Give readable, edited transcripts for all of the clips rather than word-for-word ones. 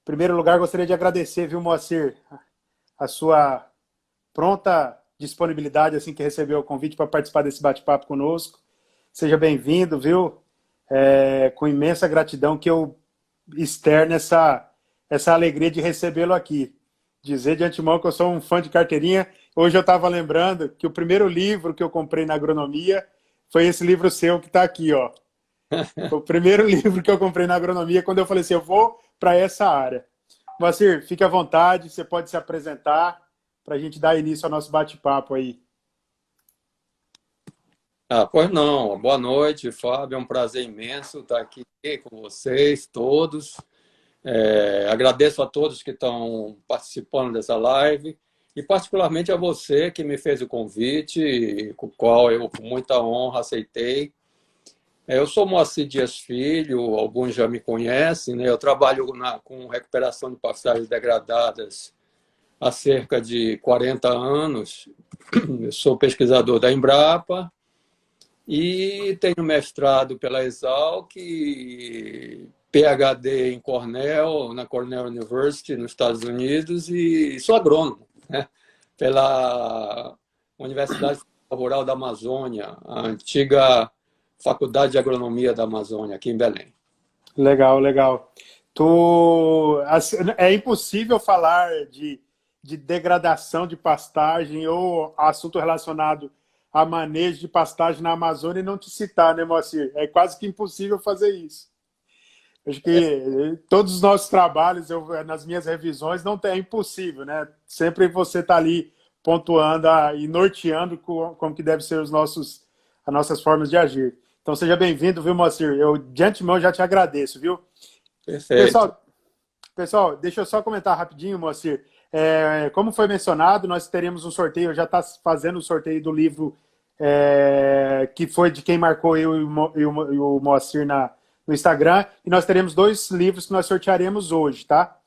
Em primeiro lugar, gostaria de agradecer, viu, Moacir, a sua pronta disponibilidade assim que recebeu o convite para participar desse bate-papo conosco. Seja bem-vindo, viu? Com imensa gratidão que eu externo essa alegria de recebê-lo aqui. Dizer de antemão que eu sou um fã de carteirinha. Hoje eu estava lembrando que o primeiro livro que eu comprei na agronomia foi esse livro seu que está aqui, ó. Foi o primeiro livro que eu comprei na agronomia quando eu falei assim, eu vou para essa área. Moacir, fique à vontade, você pode se apresentar para a gente dar início ao nosso bate-papo aí. Pois não. Boa noite, Fábio. É um prazer imenso estar aqui com vocês todos. Agradeço a todos que estão participando dessa live e particularmente a você que me fez o convite, com o qual eu, com muita honra, aceitei. Eu sou Moacir Dias Filho, alguns já me conhecem, né? Eu trabalho com recuperação de pastagens degradadas há cerca de 40 anos. Eu sou pesquisador da Embrapa e tenho mestrado pela Exalc, PhD em Cornell, na Cornell University, nos Estados Unidos, e sou agrônomo, né? Pela Universidade Rural da Amazônia, a antiga Faculdade de Agronomia da Amazônia, aqui em Belém. Legal, legal. É impossível falar de degradação de pastagem ou assunto relacionado a manejo de pastagem na Amazônia e não te citar, né, Moacir? É quase que impossível fazer isso. Acho que todos os nossos trabalhos, nas minhas revisões, é impossível, né? Sempre você está ali pontuando e norteando como que devem ser as nossas formas de agir. Então, seja bem-vindo, viu, Moacir? Eu, de antemão, já te agradeço, viu? Perfeito. Pessoal, deixa eu só comentar rapidinho, Moacir. Como foi mencionado, nós teremos um sorteio, já está fazendo o sorteio do livro que foi de quem marcou eu e o Moacir no Instagram, e nós teremos 2 livros que nós sortearemos hoje, tá?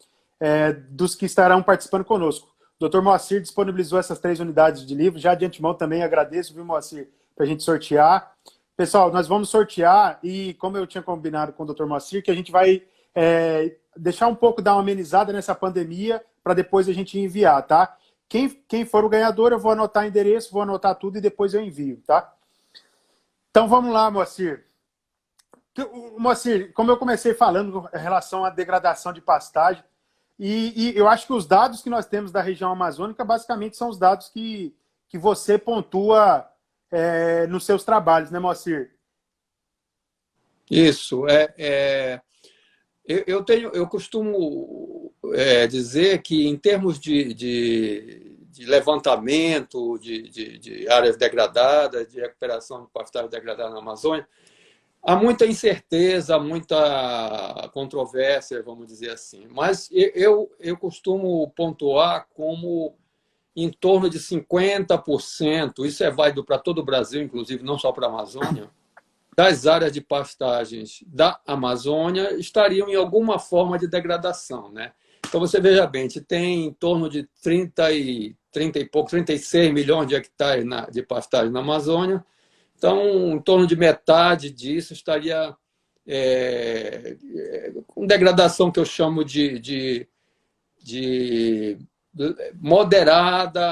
Dos que estarão participando conosco. O Dr. Moacir disponibilizou essas 3 unidades de livro, já de antemão também agradeço, viu, Moacir, para a gente sortear. Pessoal, nós vamos sortear e, como eu tinha combinado com o Dr. Moacir, que a gente vai deixar um pouco, dar uma amenizada nessa pandemia, para depois a gente enviar, tá? Quem for o ganhador, eu vou anotar o endereço, vou anotar tudo e depois eu envio, tá? Então, vamos lá, Moacir. Moacir, como eu comecei falando em relação à degradação de pastagem, e eu acho que os dados que nós temos da região amazônica, basicamente, são os dados que você pontua nos seus trabalhos, né, Moacir? Isso. Eu costumo dizer que, em termos de levantamento de áreas degradadas, de recuperação de pastagem degradada na Amazônia, há muita incerteza, muita controvérsia, vamos dizer assim. Mas eu costumo pontuar como em torno de 50%, isso é válido para todo o Brasil, inclusive, não só para a Amazônia, das áreas de pastagens da Amazônia estariam em alguma forma de degradação, né? Então, você veja bem, a gente tem em torno de 30 e pouco, 36 milhões de hectares de pastagem na Amazônia. Então, em torno de metade disso estaria com degradação que eu chamo de moderada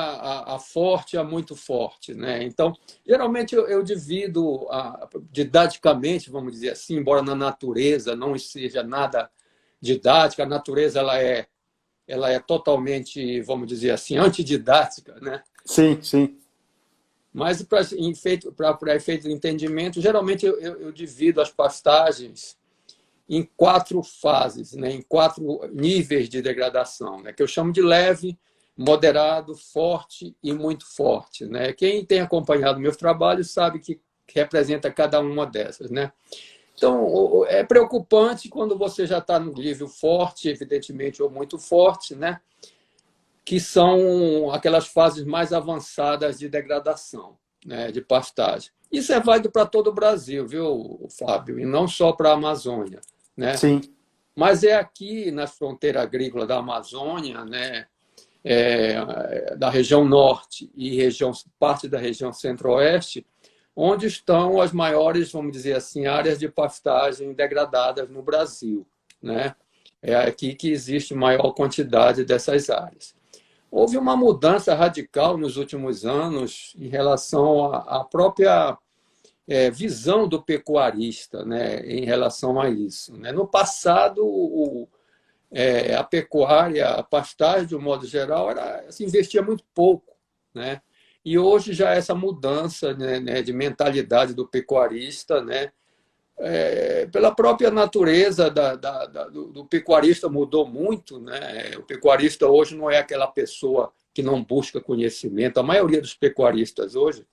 a forte, a muito forte, né? Então, geralmente eu divido didaticamente, vamos dizer assim, embora na natureza não seja nada didática, a natureza ela é totalmente, vamos dizer assim, antididática, né? Sim, sim. Mas para efeito de entendimento, geralmente eu divido as pastagens em 4 fases, né? Em 4 níveis de degradação, né? Que eu chamo de leve, moderado, forte e muito forte, né? Quem tem acompanhado meus trabalhos sabe que representa cada uma dessas, né? Então, é preocupante quando você já está no nível forte, evidentemente, ou muito forte, né? Que são aquelas fases mais avançadas de degradação, né? De pastagem. Isso é válido para todo o Brasil, viu, Fábio? E não só para a Amazônia, né? Sim. Mas é aqui na fronteira agrícola da Amazônia, né? Da região norte e parte da região centro-oeste, onde estão as maiores, vamos dizer assim, áreas de pastagem degradadas no Brasil, né? É aqui que existe maior quantidade dessas áreas. Houve uma mudança radical nos últimos anos em relação à própria visão do pecuarista, né, em relação a isso. Né? No passado, a pecuária, a pastagem, de um modo geral, se investia muito pouco. Né? E hoje já essa mudança, né, de mentalidade do pecuarista, né, pela própria natureza do pecuarista mudou muito. Né? O pecuarista hoje não é aquela pessoa que não busca conhecimento. A maioria dos pecuaristas hoje,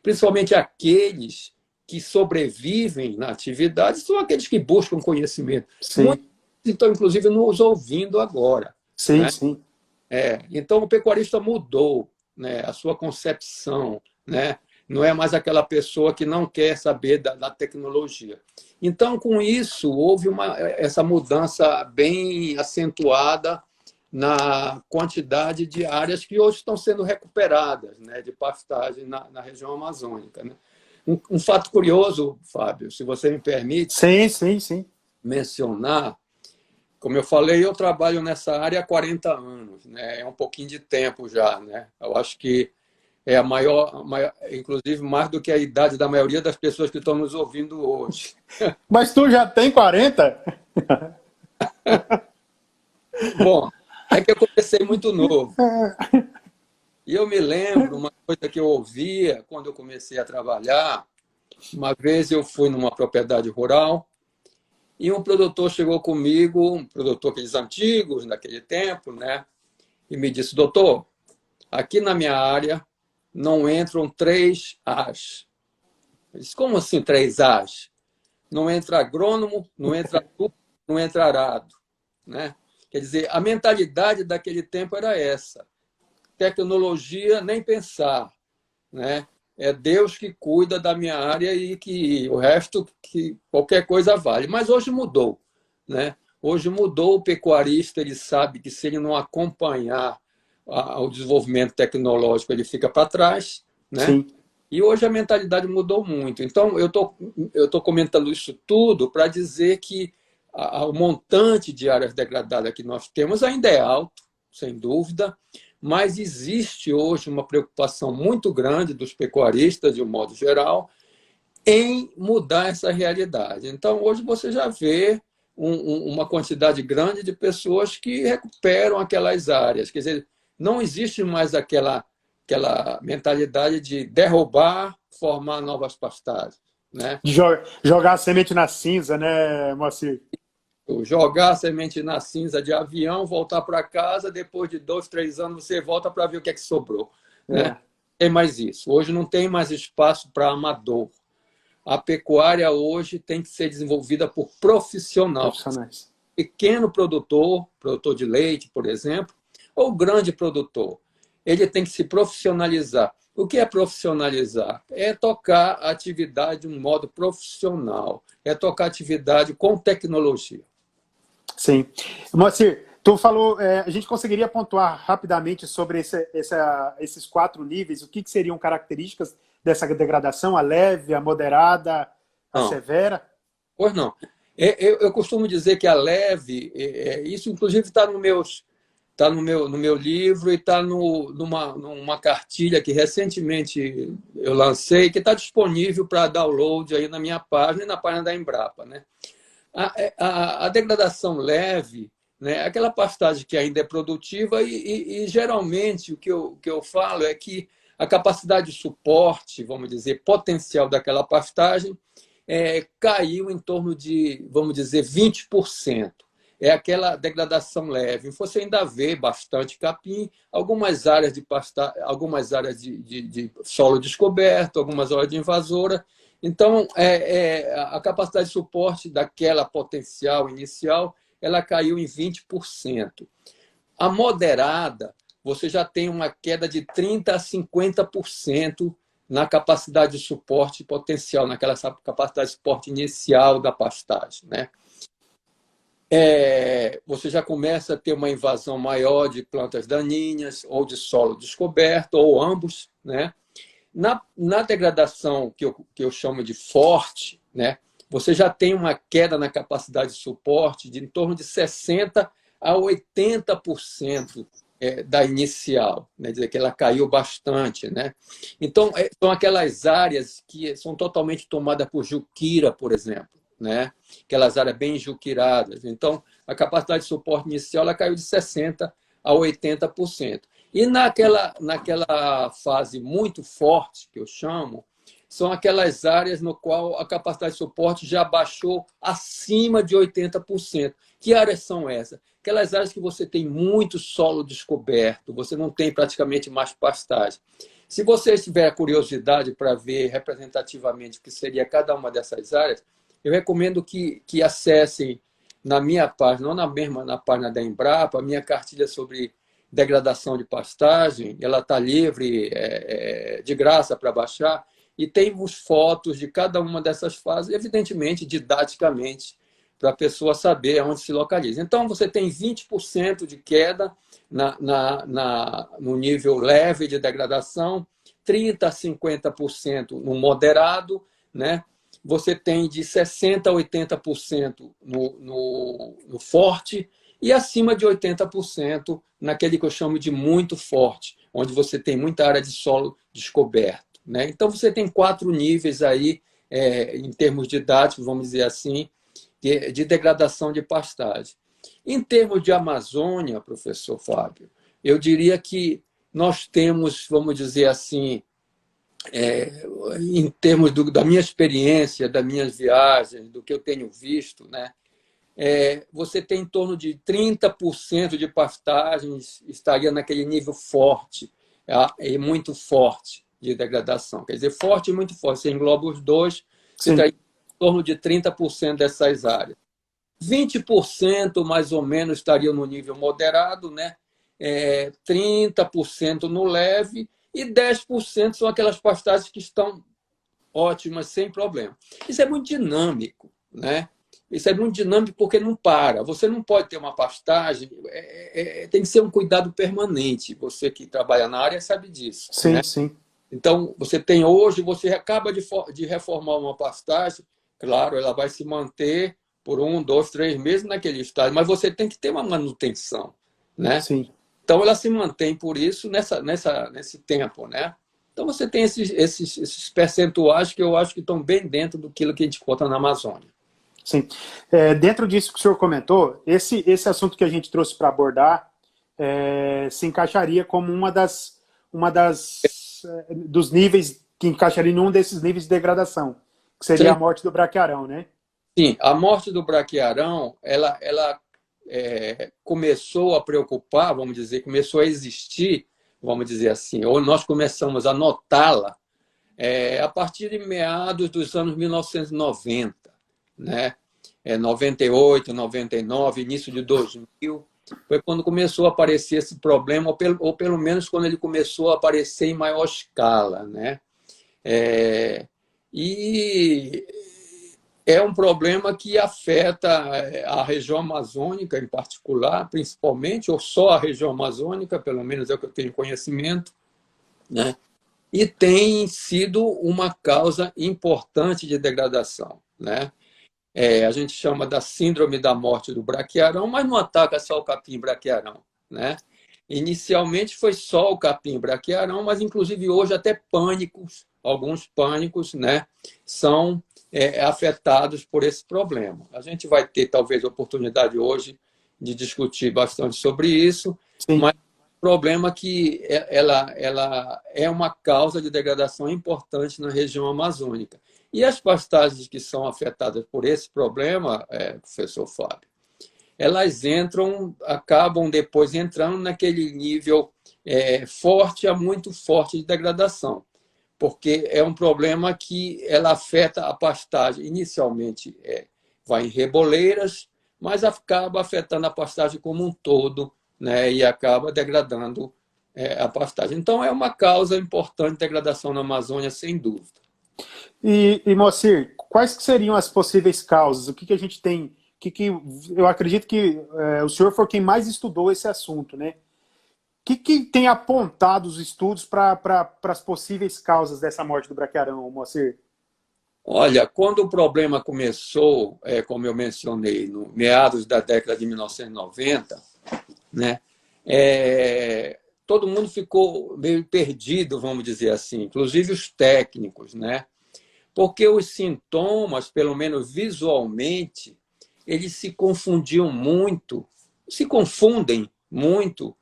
principalmente aqueles que sobrevivem na atividade, são aqueles que buscam conhecimento. Sim. Muitos estão, inclusive, nos ouvindo agora. Sim, né? sim. Então, o pecuarista mudou, né, a sua concepção, né? Não é mais aquela pessoa que não quer saber da tecnologia. Então, com isso, houve essa mudança bem acentuada na quantidade de áreas que hoje estão sendo recuperadas, né, de pastagem na região amazônica. Né? Um fato curioso, Fábio, se você me permite Sim. mencionar, como eu falei, eu trabalho nessa área há 40 anos, né? É um pouquinho de tempo já. Né? Eu acho que é a maior, inclusive mais do que a idade da maioria das pessoas que estão nos ouvindo hoje. Mas tu já tem 40? Bom, é que eu comecei muito novo. E eu me lembro, uma coisa que eu ouvia quando eu comecei a trabalhar, uma vez eu fui numa propriedade rural e um produtor chegou comigo, um produtor aqueles antigos, naquele tempo, né? E me disse, doutor, aqui na minha área não entram 3 As. Eu disse, como assim 3 As? Não entra agrônomo, não entra adulto, não entra arado. Né? Quer dizer, a mentalidade daquele tempo era essa. Tecnologia, nem pensar. Né? É Deus que cuida da minha área e que o resto, que qualquer coisa vale. Mas hoje mudou. Né? Hoje mudou, o pecuarista, ele sabe que se ele não acompanhar o desenvolvimento tecnológico, ele fica para trás. Né? Sim. E hoje a mentalidade mudou muito. Então, eu tô comentando isso tudo para dizer que o montante de áreas degradadas que nós temos ainda é alto, sem dúvida, mas existe hoje uma preocupação muito grande dos pecuaristas, de um modo geral, em mudar essa realidade. Então, hoje você já vê uma quantidade grande de pessoas que recuperam aquelas áreas. Quer dizer, não existe mais aquela mentalidade de derrubar, formar novas pastagens. Né? De jogar a semente na cinza, né, Moacir? Jogar a semente na cinza de avião, voltar para casa, depois de 2, 3 anos você volta para ver o que é que sobrou. Né? Não tem mais isso. Hoje não tem mais espaço para amador. A pecuária hoje tem que ser desenvolvida por profissionais. Pequeno produtor de leite, por exemplo, ou grande produtor. Ele tem que se profissionalizar. O que é profissionalizar? É tocar a atividade de um modo profissional. É tocar a atividade com tecnologia. Sim. Moacir, tu falou, a gente conseguiria pontuar rapidamente sobre esses 4 níveis? O que seriam características dessa degradação? A leve, a moderada, a severa? Pois não. Eu costumo dizer que a leve, isso inclusive está no meu livro e está numa cartilha que recentemente eu lancei, que está disponível para download aí na minha página e na página da Embrapa. Né? A degradação leve, né, é aquela pastagem que ainda é produtiva e geralmente o que eu falo é que a capacidade de suporte, vamos dizer, potencial daquela pastagem caiu em torno de, vamos dizer, 20%. É aquela degradação leve. Você ainda vê bastante capim, algumas áreas de algumas áreas de solo descoberto, algumas áreas de invasora. Então, a capacidade de suporte daquela potencial inicial, ela caiu em 20%. A moderada, você já tem uma queda de 30% a 50% na capacidade de suporte potencial, naquela capacidade de suporte inicial da pastagem. Né? Você já começa a ter uma invasão maior de plantas daninhas, ou de solo descoberto, ou ambos. Né? Na degradação que eu chamo de forte, né? você já tem uma queda na capacidade de suporte de em torno de 60% a 80% da inicial, né? Quer dizer que ela caiu bastante, né? Então, são aquelas áreas que são totalmente tomadas por juquira, por exemplo, né? Aquelas áreas bem juquiradas. Então, a capacidade de suporte inicial ela caiu de 60% a 80%. E naquela fase muito forte, que eu chamo, são aquelas áreas no qual a capacidade de suporte já baixou acima de 80%. Que áreas são essas? Aquelas áreas que você tem muito solo descoberto, você não tem praticamente mais pastagem. Se você tiver curiosidade para ver representativamente o que seria cada uma dessas áreas, eu recomendo que acessem na minha página, não na página da Embrapa, a minha cartilha sobre degradação de pastagem. Ela está livre, de graça para baixar, e temos fotos de cada uma dessas fases, evidentemente, didaticamente, para a pessoa saber onde se localiza. Então, você tem 20% de queda no nível leve de degradação, 30% a 50% no moderado, né? Você tem de 60% a 80% no forte e acima de 80% naquele que eu chamo de muito forte, onde você tem muita área de solo descoberto, né? Então, você tem 4 níveis aí, em termos didáticos, vamos dizer assim, de degradação de pastagem. Em termos de Amazônia, professor Fábio, eu diria que nós temos, vamos dizer assim, em termos da minha experiência, das minhas viagens, do que eu tenho visto, né? Você tem em torno de 30% de pastagens estaria naquele nível forte, e muito forte de degradação. Quer dizer, forte e muito forte. Você engloba os dois, você está em torno de 30% dessas áreas. 20% mais ou menos estariam no nível moderado, né? 30% no leve e 10% são aquelas pastagens que estão ótimas, sem problema. Isso é muito dinâmico, né? Isso é muito dinâmico porque não para. Você não pode ter uma pastagem, tem que ser um cuidado permanente. Você que trabalha na área sabe disso, Sim, né? sim. Então, você acaba de reformar uma pastagem, claro, ela vai se manter por 1, 2, 3 meses naquele estágio, mas você tem que ter uma manutenção, né? Sim. Então, ela se mantém por isso nesse tempo, né? Então, você tem esses percentuais que eu acho que estão bem dentro do que a gente conta na Amazônia. Sim. Dentro disso que o senhor comentou, esse assunto que a gente trouxe para abordar se encaixaria como dos níveis, que encaixaria em um desses níveis de degradação, que seria a morte do braquiarão, né? Sim, a morte do braquiarão, ela começou a preocupar, vamos dizer, começou a existir, vamos dizer assim, ou nós começamos a notá-la a partir de meados dos anos 1990, né? 98, 99, início de 2000, foi quando começou a aparecer esse problema, ou pelo menos quando ele começou a aparecer em maior escala, né? E é um problema que afeta a região amazônica em particular, principalmente, ou só a região amazônica, pelo menos é o que eu tenho conhecimento, né? E tem sido uma causa importante de degradação, né? A gente chama da síndrome da morte do braquiarão, mas não ataca só o capim-braquiarão, né? Inicialmente foi só o capim-braquiarão, mas inclusive hoje até alguns pânicos, né, são afetados por esse problema. A gente vai ter talvez a oportunidade hoje de discutir bastante sobre isso, Sim. mas o problema é que ela é uma causa de degradação importante na região amazônica. E as pastagens que são afetadas por esse problema, professor Fábio, elas acabam depois entrando naquele nível forte a muito forte de degradação, porque é um problema que ela afeta a pastagem. Inicialmente vai em reboleiras, mas acaba afetando a pastagem como um todo, né, e acaba degradando a pastagem. Então, é uma causa importante de degradação na Amazônia, sem dúvida. E Moacir, quais que seriam as possíveis causas? O que a gente tem? Eu acredito que o senhor foi quem mais estudou esse assunto, né? O que tem apontado os estudos para as possíveis causas dessa morte do braquiarão, Moacir? Olha, quando o problema começou, como eu mencionei, no meados da década de 1990, né, todo mundo ficou meio perdido, vamos dizer assim, inclusive os técnicos, né? Porque os sintomas, pelo menos visualmente, eles se confundiam muito, se confundem muito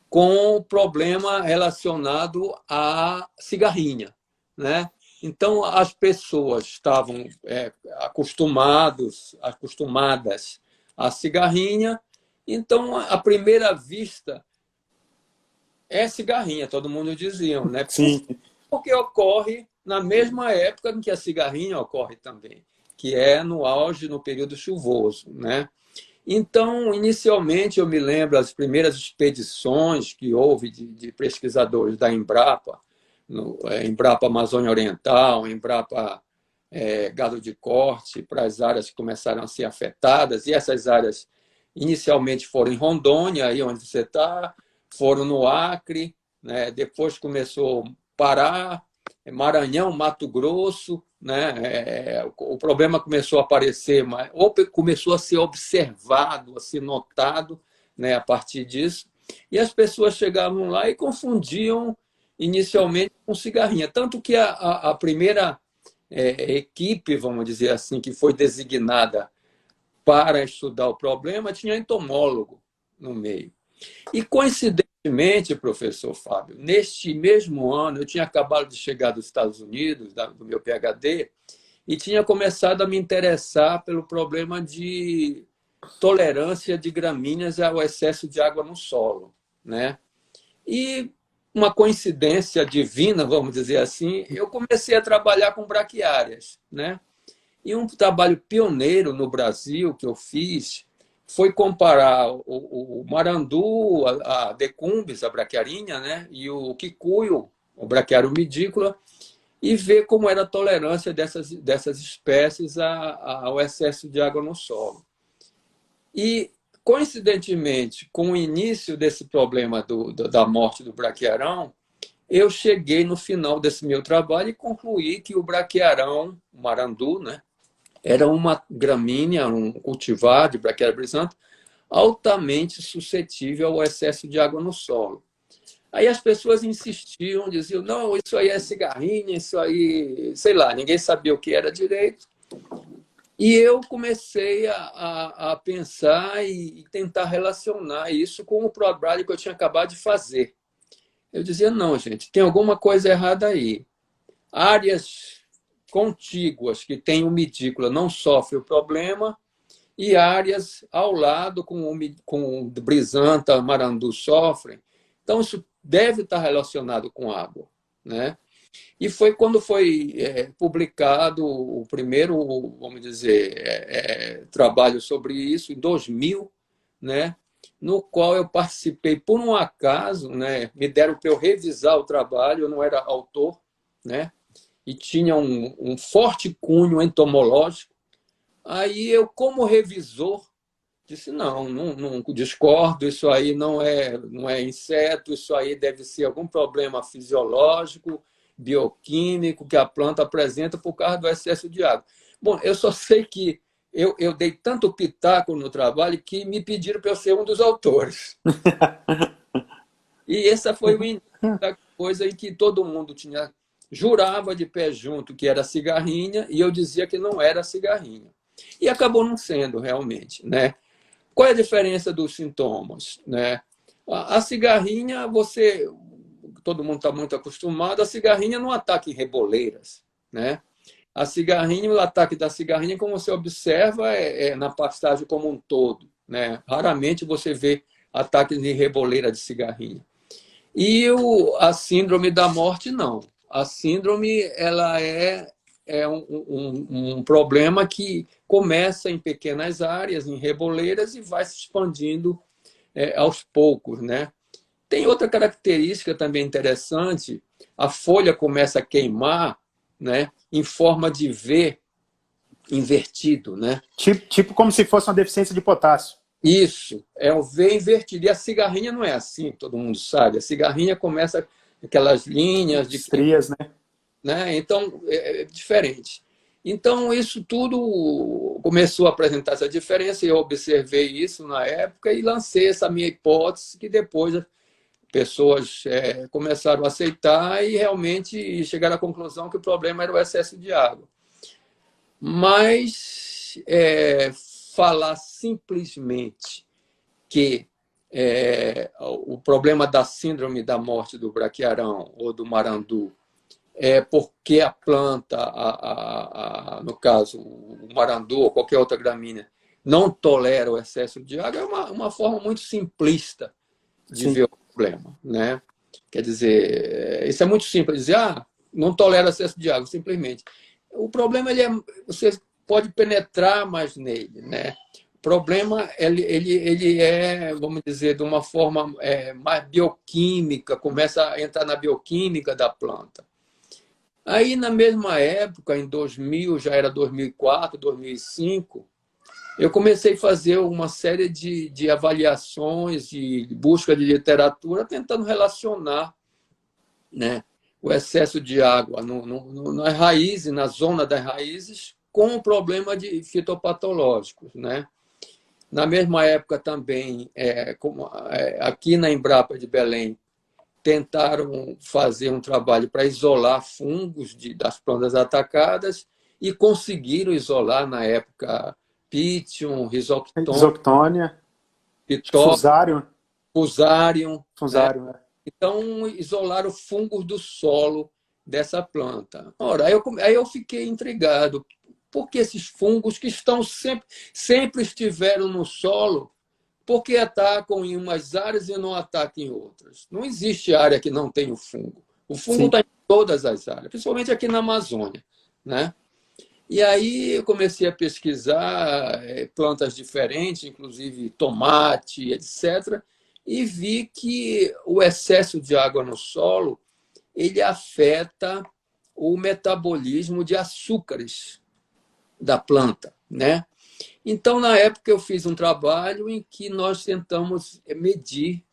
com o problema relacionado à cigarrinha, né? Então, as pessoas estavam acostumadas à cigarrinha, então, à primeira vista, é cigarrinha, todo mundo dizia, né? Sim. Porque ocorre na mesma época em que a cigarrinha ocorre também, que é no auge, no período chuvoso, né? Então, inicialmente, eu me lembro das primeiras expedições que houve de pesquisadores da Embrapa, Embrapa Amazônia Oriental, Embrapa Gado de Corte, para as áreas que começaram a ser afetadas, e essas áreas inicialmente foram em Rondônia, aí onde você está, foram no Acre, né? Depois começou Pará, Maranhão, Mato Grosso, né? O problema começou a aparecer, ou começou a ser observado, a ser notado, né? A partir disso, e as pessoas chegavam lá e confundiam inicialmente com cigarrinha. Tanto que a primeira equipe, vamos dizer assim, que foi designada para estudar o problema, tinha entomólogo no meio. E, coincidentemente, professor Fábio, neste mesmo ano, eu tinha acabado de chegar dos Estados Unidos, do meu PhD, e tinha começado a me interessar pelo problema de tolerância de gramíneas ao excesso de água no solo, né? E uma coincidência divina, vamos dizer assim, eu comecei a trabalhar com braquiárias, né? E um trabalho pioneiro no Brasil que eu fiz foi comparar o marandu, a decumbis, a braquiarinha, né? E o quicuio, o braquiário midícola, e ver como era a tolerância dessas espécies ao excesso de água no solo. E, coincidentemente, com o início desse problema da morte do braquiarão, eu cheguei no final desse meu trabalho e concluí que o braquiarão, o marandu, né, era uma gramínea, um cultivar de Braquiária brisanta, altamente suscetível ao excesso de água no solo. Aí as pessoas insistiam, diziam, não, isso aí é cigarrinha, isso aí, sei lá, ninguém sabia o que era direito. E eu comecei a pensar e tentar relacionar isso com o trabalho que eu tinha acabado de fazer. Eu dizia, não, gente, tem alguma coisa errada aí. Áreas contíguas que têm umidícula não sofrem o problema e áreas ao lado com brisanta, marandu sofrem. Então, isso deve estar relacionado com água, né? E foi quando foi publicado o primeiro, vamos dizer, trabalho sobre isso, em 2000, né? No qual eu participei por um acaso, né? Me deram para eu revisar o trabalho, eu não era autor, né? E tinha um forte cunho entomológico. Aí eu, como revisor, disse, não discordo, isso aí não é inseto, isso aí deve ser algum problema fisiológico, bioquímico que a planta apresenta por causa do excesso de água. Bom, eu só sei que eu dei tanto pitaco no trabalho que me pediram para eu ser um dos autores. E essa foi o início da coisa em que todo mundo jurava de pé junto que era cigarrinha e eu dizia que não era cigarrinha. E acabou não sendo realmente, né? Qual é a diferença dos sintomas, né? A cigarrinha, todo mundo está muito acostumado, a cigarrinha não ataca em reboleiras, né? A cigarrinha, o ataque da cigarrinha, como você observa, é na pastagem como um todo, né? Raramente você vê ataques em reboleira de cigarrinha. E a síndrome da morte, não. A síndrome ela é um problema que começa em pequenas áreas, em reboleiras, e vai se expandindo aos poucos, né? Tem outra característica também interessante, a folha começa a queimar, né, em forma de V invertido, né? Tipo como se fosse uma deficiência de potássio. Isso, é o V invertido. E a cigarrinha não é assim, todo mundo sabe. A cigarrinha começa aquelas linhas de estrias, né? Então, é diferente. Então, isso tudo começou a apresentar essa diferença, e eu observei isso na época e lancei essa minha hipótese, que depois as pessoas começaram a aceitar e realmente chegaram à conclusão que o problema era o excesso de água. Mas falar simplesmente que o problema da síndrome da morte do braquiarão ou do marandu é porque a planta, no caso, o marandu ou qualquer outra gramínea, não tolera o excesso de água, é uma forma muito simplista de Sim. ver o problema, né? Quer dizer, isso é muito simples, dizer, não tolera excesso de água, simplesmente. O problema, você pode penetrar mais nele, né? O problema, ele é, vamos dizer, de uma forma mais bioquímica, começa a entrar na bioquímica da planta. Aí, na mesma época, em 2000, já era 2004, 2005, eu comecei a fazer uma série de avaliações, de busca de literatura, tentando relacionar, né, o excesso de água nas raízes, na zona das raízes, com o problema de fitopatológicos, né? Na mesma época também, aqui na Embrapa de Belém, tentaram fazer um trabalho para isolar fungos das plantas atacadas e conseguiram isolar, na época, Pythium, Rhizoctone, Isoctônia, Pitória, Fusarium. Fusarium, né? Fusarium, Então, isolaram fungos do solo dessa planta. Ora, aí eu fiquei intrigado. Por que esses fungos que sempre estiveram no solo, por que atacam em umas áreas e não atacam em outras? Não existe área que não tenha o fungo. O fungo está em todas as áreas, principalmente aqui na Amazônia, né? E aí eu comecei a pesquisar plantas diferentes, inclusive tomate, etc., e vi que o excesso de água no solo ele afeta o metabolismo de açúcares da planta, né? Então, na época, eu fiz um trabalho em que nós tentamos medir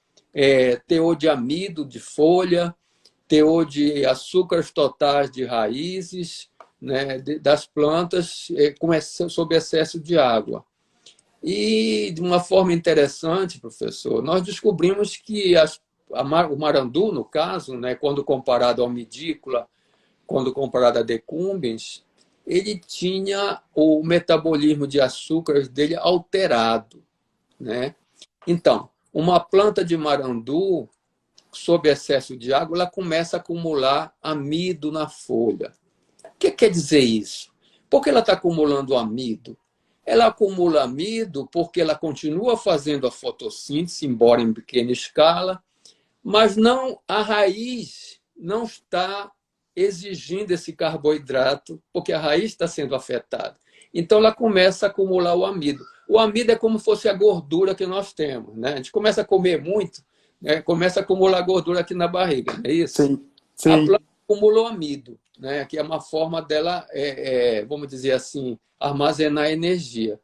teor de amido de folha, teor de açúcares totais de raízes, né, das plantas sob excesso de água. E, de uma forma interessante, professor, nós descobrimos que o marandu, no caso, né, quando comparado ao medícula, quando comparado a decumbens, ele tinha o metabolismo de açúcares dele alterado, né? Então, uma planta de marandu, sob excesso de água, ela começa a acumular amido na folha. O que quer dizer isso? Por que ela está acumulando amido? Ela acumula amido porque ela continua fazendo a fotossíntese, embora em pequena escala, mas a raiz não está exigindo esse carboidrato, porque a raiz está sendo afetada. Então, ela começa a acumular o amido. O amido é como se fosse a gordura que nós temos, né? A gente começa a comer muito, né? Começa a acumular gordura aqui na barriga, não é isso? Sim, A sim. planta acumulou amido, né? Que é uma forma dela, vamos dizer assim, armazenar energia.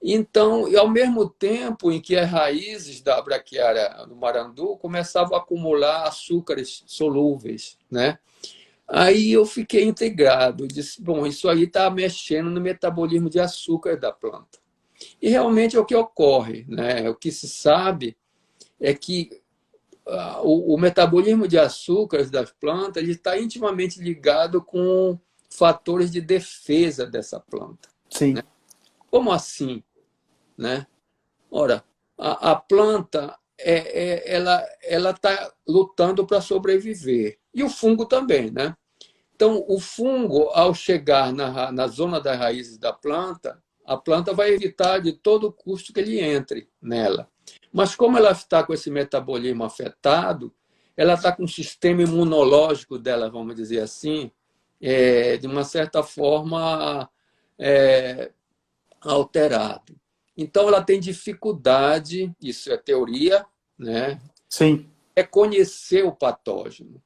Então, e ao mesmo tempo em que as raízes da braquiária do marandu começavam a acumular açúcares solúveis, né? Aí eu fiquei intrigado, disse, bom, isso aí está mexendo no metabolismo de açúcar da planta. E realmente é o que ocorre, né? O que se sabe é que o metabolismo de açúcares das plantas está intimamente ligado com fatores de defesa dessa planta. Sim. Né? Como assim? Né? Ora, a planta ela está lutando para sobreviver. E o fungo também, né? Então, o fungo, ao chegar na zona das raízes da planta, a planta vai evitar de todo custo que ele entre nela. Mas como ela está com esse metabolismo afetado, ela está com o sistema imunológico dela, vamos dizer assim, de uma certa forma alterado. Então, ela tem dificuldade, isso é teoria, né? Sim. É conhecer o patógeno.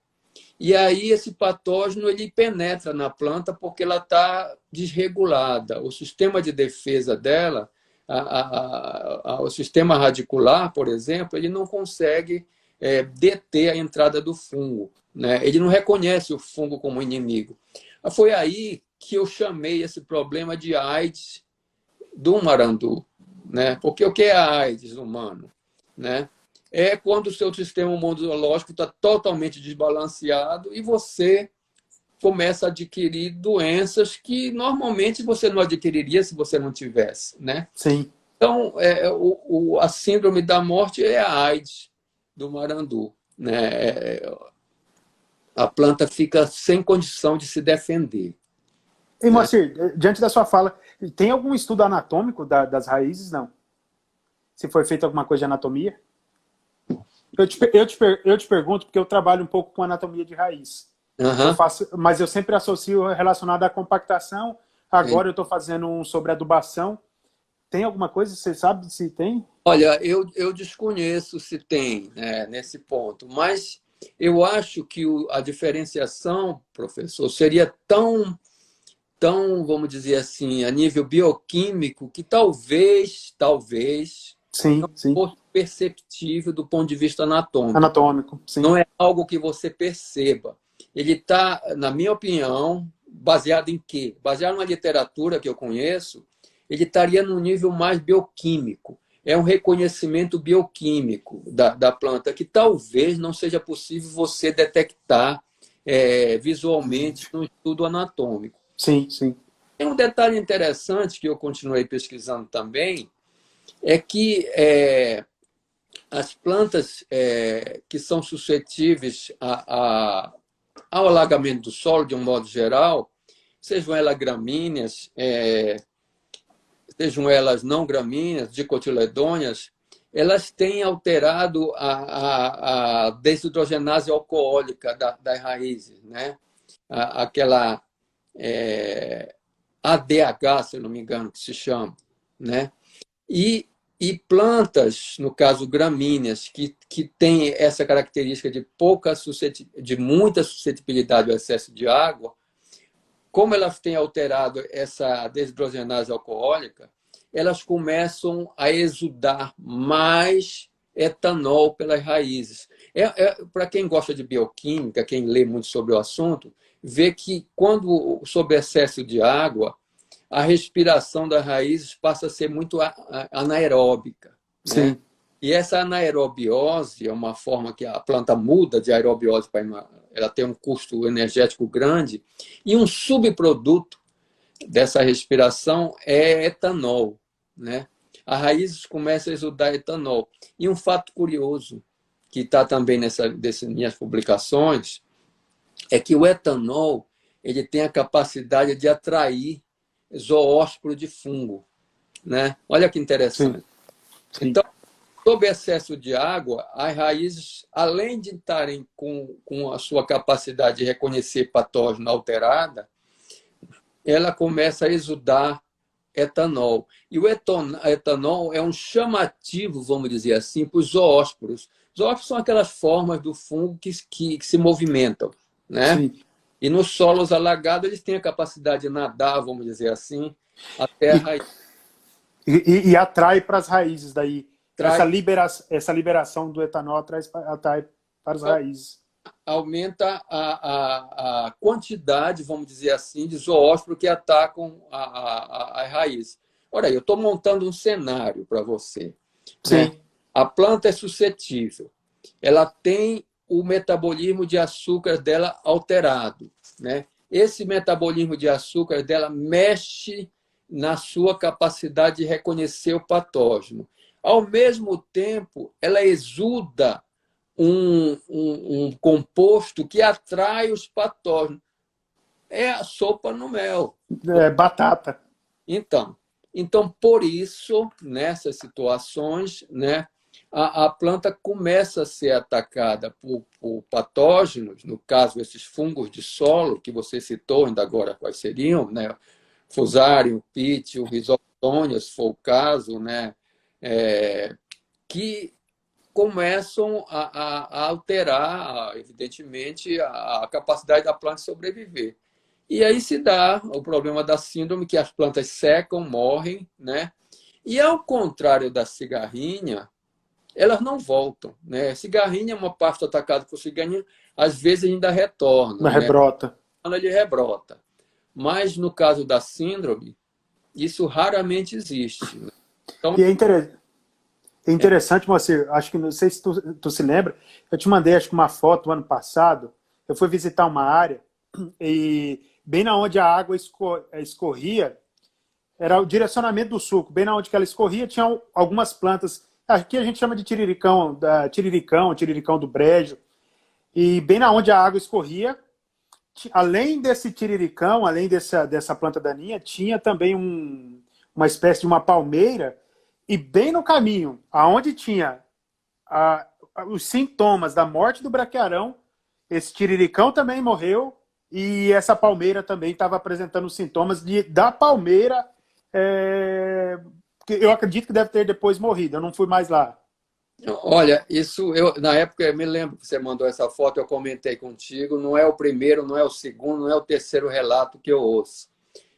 E aí esse patógeno ele penetra na planta porque ela está desregulada. O sistema de defesa dela, o sistema radicular, por exemplo, ele não consegue deter a entrada do fungo, né? Ele não reconhece o fungo como inimigo. Foi aí que eu chamei esse problema de AIDS do marandu, né? Porque o que é a AIDS humano, né? É quando o seu sistema imunológico está totalmente desbalanceado e você começa a adquirir doenças que normalmente você não adquiriria se você não tivesse, né? Sim. Então, a síndrome da morte é a AIDS do marandu, né? A planta fica sem condição de se defender. E, Né? Moacir, diante da sua fala, tem algum estudo anatômico das raízes? Não. Se foi feito alguma coisa de anatomia? Eu te pergunto porque eu trabalho um pouco com anatomia de raiz. Uhum. Mas eu sempre associo relacionado à compactação. Agora eu estou fazendo um sobre adubação. Tem alguma coisa? Você sabe se tem? Olha, eu desconheço se tem, né, nesse ponto, mas eu acho que a diferenciação, professor, seria tão, vamos dizer assim, a nível bioquímico, que talvez Sim, não sim. fosse perceptível do ponto de vista anatômico. Anatômico, sim. Não é algo que você perceba. Ele está, na minha opinião, baseado em quê? Baseado na literatura que eu conheço, ele estaria num nível mais bioquímico. É um reconhecimento bioquímico da planta, que talvez não seja possível você detectar visualmente no estudo anatômico. Sim, sim. Tem um detalhe interessante que eu continuei pesquisando também, é que as plantas que são suscetíveis ao alagamento do solo, de um modo geral, sejam elas gramíneas, sejam elas não gramíneas, dicotiledôneas, elas têm alterado a desidrogenase alcoólica das raízes, né? Aquela ADH, se eu não me engano, que se chama, né? E plantas, no caso gramíneas, que têm essa característica de muita suscetibilidade ao excesso de água, como elas têm alterado essa desidrogenase alcoólica, elas começam a exudar mais etanol pelas raízes. Para quem gosta de bioquímica, quem lê muito sobre o assunto, vê que quando sob excesso de água, a respiração das raízes passa a ser muito anaeróbica. Sim. Né? E essa anaerobiose é uma forma que a planta muda de aerobiose para ela tem um custo energético grande, e um subproduto dessa respiração é etanol. Né? As raízes começam a exudar etanol. E um fato curioso, que está também nessas minhas publicações, é que o etanol ele tem a capacidade de atrair zoósporo de fungo. Né? Olha que interessante. Sim. Sim. Então, sob excesso de água, as raízes, além de estarem com a sua capacidade de reconhecer patógeno alterada, ela começa a exudar etanol. E o etanol é um chamativo, vamos dizer assim, para os zoósporos. Zoósporos são aquelas formas do fungo que se movimentam. Né? Sim. E nos solos alagados, eles têm a capacidade de nadar, vamos dizer assim, até a raiz. E atrai para as raízes daí. Traz, Essa liberação do etanol atrai para as raízes. aumenta a quantidade, vamos dizer assim, de zoósporos que atacam as raízes. Olha aí, eu estou montando um cenário para você. Sim. Né? A planta é suscetível. Ela tem o metabolismo de açúcar dela alterado. Né? Esse metabolismo de açúcar dela mexe na sua capacidade de reconhecer o patógeno. Ao mesmo tempo, ela exuda um composto que atrai os patógenos. É a sopa no mel. É batata. Então, por isso, nessas situações, né, a planta começa a ser atacada por patógenos, no caso, esses fungos de solo, que você citou ainda agora quais seriam, né? Fusarium, Pythium, Rhizoctonia, se for o caso, né? Que começam a alterar, evidentemente, a capacidade da planta de sobreviver. E aí se dá o problema da síndrome, que as plantas secam, morrem, né? E ao contrário da cigarrinha, elas não voltam, né? Cigarrinha é uma parte atacada por cigarrinha, às vezes ainda retorna, Uma né? rebrota. Ele rebrota. Mas no caso da síndrome, isso raramente existe. Então, E é interessante, Moacir, acho que, não sei se tu se lembra, eu te mandei, acho que uma foto ano passado, eu fui visitar uma área e bem na onde a água escorria, era o direcionamento do suco, bem na onde que ela escorria, tinha algumas plantas, aqui a gente chama de tiriricão do brejo, e bem na onde a água escorria, além desse tiriricão, além dessa planta daninha, tinha também uma espécie de uma palmeira, e bem no caminho, aonde tinha os sintomas da morte do braquiarão, esse tiriricão também morreu, e essa palmeira também estava apresentando os sintomas da palmeira, que eu acredito que deve ter depois morrido, eu não fui mais lá. olha, isso na época eu me lembro que você mandou essa foto, eu comentei contigo, não é o primeiro, não é o segundo, não é o terceiro relato que eu ouço.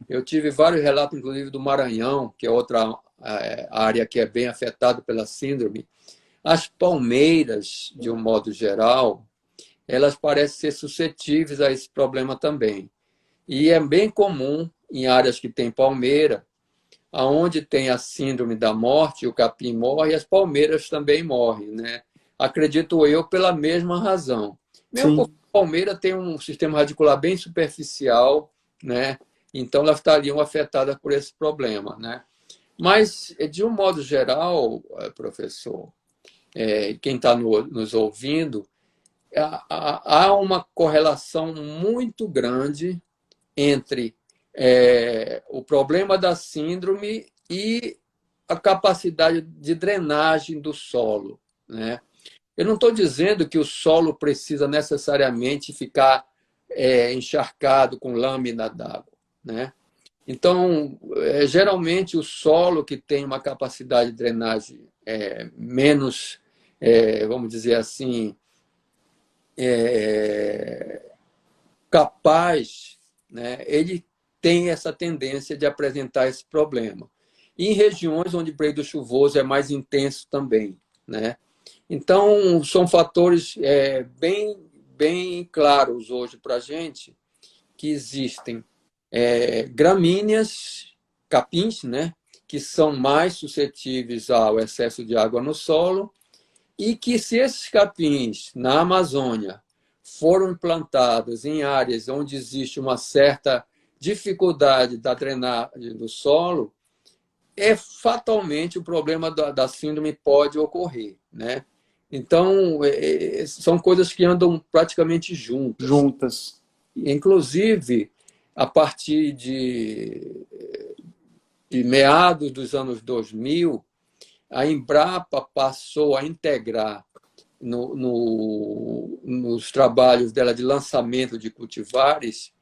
Eu tive vários relatos, inclusive do Maranhão, que é outra área que é bem afetada pela síndrome. As palmeiras, de um modo geral, elas parecem ser suscetíveis a esse problema também. E é bem comum em áreas que tem palmeira, aonde tem a síndrome da morte, o capim morre, as palmeiras também morrem, né? Acredito eu, pela mesma razão. Mesmo porque Sim. a palmeira tem um sistema radicular bem superficial, né? Então elas estariam afetadas por esse problema, né? Mas, de um modo geral, professor, quem está nos ouvindo, há uma correlação muito grande entre o problema da síndrome e a capacidade de drenagem do solo, né? Eu não estou dizendo que o solo precisa necessariamente ficar encharcado com lâmina d'água, né? Então, geralmente, o solo que tem uma capacidade de drenagem menos, vamos dizer assim, capaz, né, ele tem essa tendência de apresentar esse problema. E em regiões onde o período chuvoso é mais intenso também, né? Então, são fatores bem claros hoje para a gente que existem gramíneas, capins, né, que são mais suscetíveis ao excesso de água no solo, e que se esses capins na Amazônia foram plantados em áreas onde existe uma certa dificuldade da drenagem do solo, fatalmente o problema da síndrome pode ocorrer, né? Então, são coisas que andam praticamente juntas. Juntas. Inclusive, a partir de meados dos anos 2000, a Embrapa passou a integrar nos trabalhos dela de lançamento de cultivares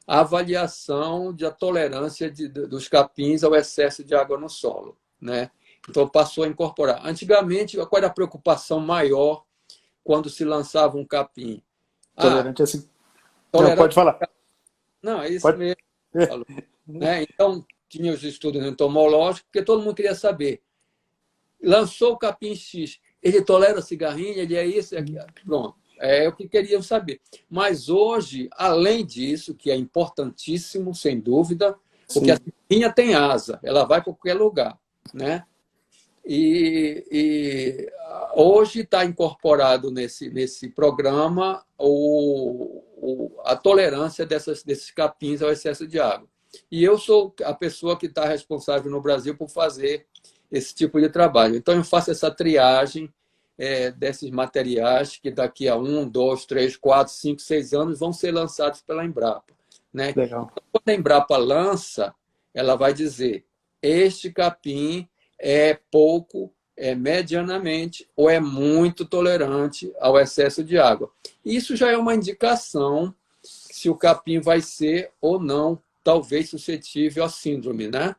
a avaliação da tolerância dos capins ao excesso de água no solo, né? Então, passou a incorporar. Antigamente, qual era a preocupação maior quando se lançava um capim? Tolerante assim. Não, Tolerante. pode falar. Não, é isso Pode. mesmo. Falou, né? Então, tinha os estudos entomológicos, porque todo mundo queria saber. Lançou o capim X, ele tolera cigarrinha, ele é isso, é aquilo. Pronto, é o que queriam saber. Mas hoje, além disso, que é importantíssimo, sem dúvida, porque a cigarrinha tem asa, ela vai para qualquer lugar, né? E hoje está incorporado nesse programa a tolerância desses capins ao excesso de água. E eu sou a pessoa que está responsável no Brasil por fazer esse tipo de trabalho. Então, eu faço essa triagem desses materiais que daqui a 1, 2, 3, 4, 5, 6 anos vão ser lançados pela Embrapa, né? Legal. Então, quando a Embrapa lança, ela vai dizer: este capim é pouco, é medianamente ou é muito tolerante ao excesso de água. Isso já é uma indicação se o capim vai ser ou não, talvez, suscetível à síndrome, né?